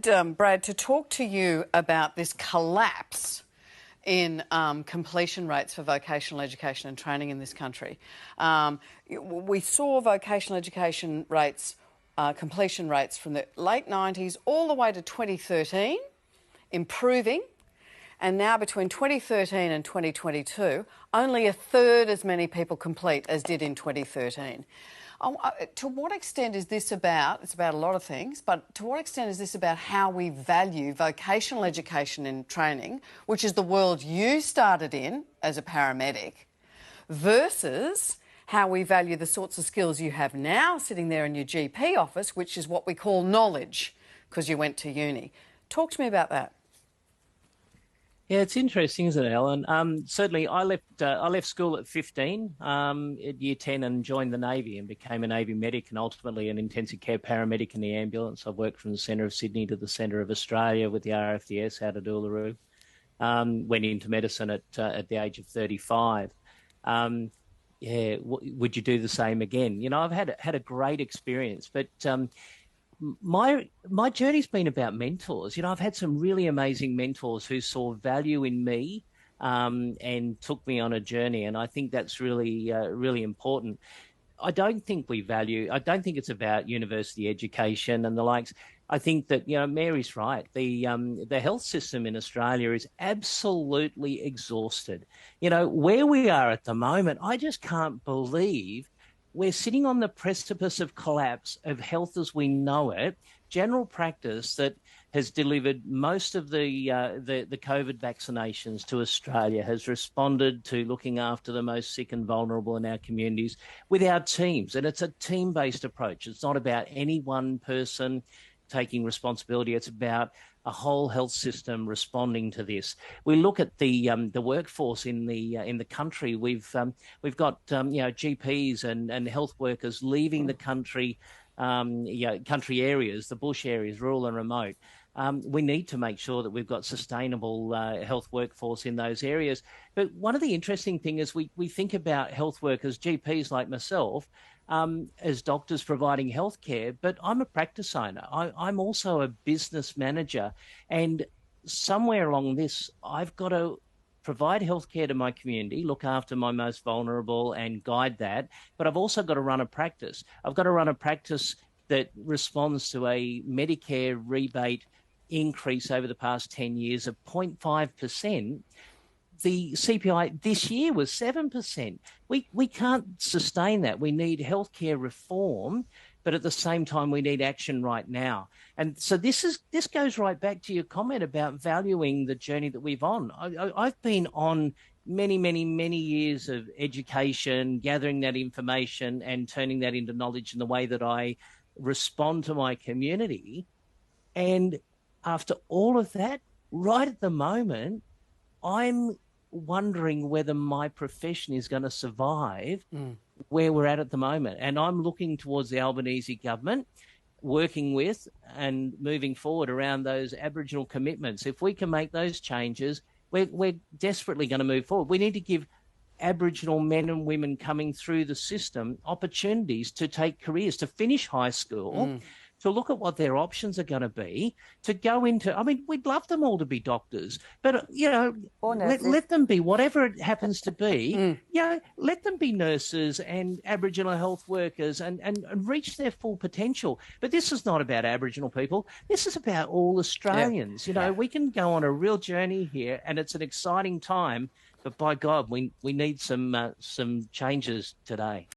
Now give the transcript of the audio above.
Brad, to talk to you about this collapse in completion rates for vocational education and training in this country. We saw vocational education rates, completion rates from the late 90s all the way to 2013, improving. And now between 2013 and 2022, only a third as many people complete as did in 2013. To what extent is this about, it's about a lot of things, but to what extent is this about how we value vocational education and training, which is the world you started in as a paramedic, versus how we value the sorts of skills you have now sitting there in your GP office, which is what we call knowledge, because you went to uni. Talk to me about that. Yeah, it's interesting, isn't it, Ellen? Certainly, I left school at 15, at year 10, and joined the Navy and became a Navy medic and ultimately an intensive care paramedic in the ambulance. I've worked from the centre of Sydney to the centre of Australia with the RFDS out of Uluru. Went into medicine at the age of 35. Would you do the same again? You know, I've had a great experience, but my journey's been about mentors. You know, I've had some really amazing mentors who saw value in me and took me on a journey, and I think that's really really important. I don't think it's about university education and the likes. I think that, you know, Mary's right. The health system in Australia is absolutely exhausted. You know, where we are at the moment, I just can't believe we're sitting on the precipice of collapse of health as we know it. General practice that has delivered most of the COVID vaccinations to Australia has responded to looking after the most sick and vulnerable in our communities with our teams. And it's a team-based approach. It's not about any one person taking responsibility. It's about a whole health system responding to this. We look at the workforce in the country. We've got GPs and health workers leaving the country, country areas, the bush areas, rural and remote. We need to make sure that we've got sustainable health workforce in those areas. But one of the interesting things is we think about health workers, GPs like myself, as doctors providing healthcare, but I'm a practice owner. I'm also a business manager, and somewhere along this, I've got to provide healthcare to my community, look after my most vulnerable and guide that, but I've also got to run a practice. I've got to run a practice that responds to a Medicare rebate increase over the past 10 years of 0.5%. The CPI this year was 7%. We can't sustain that. We need healthcare reform, but at the same time, we need action right now. And so this goes right back to your comment about valuing the journey that we've on. I've been on many, many, many years of education, gathering that information and turning that into knowledge in the way that I respond to my community. And after all of that, right at the moment, I'm wondering whether my profession is going to survive where we're at the moment. And I'm looking towards the Albanese government, working with and moving forward around those Aboriginal commitments. If we can make those changes, we're desperately going to move forward. We need to give Aboriginal men and women coming through the system opportunities to take careers, to finish high school, to look at what their options are going to be, to go into, I mean, we'd love them all to be doctors, but, you know, let them be whatever it happens to be, you know, let them be nurses and Aboriginal health workers and reach their full potential. But this is not about Aboriginal people. This is about all Australians. You know, we can go on a real journey here, and it's an exciting time, but by God, we need some changes today.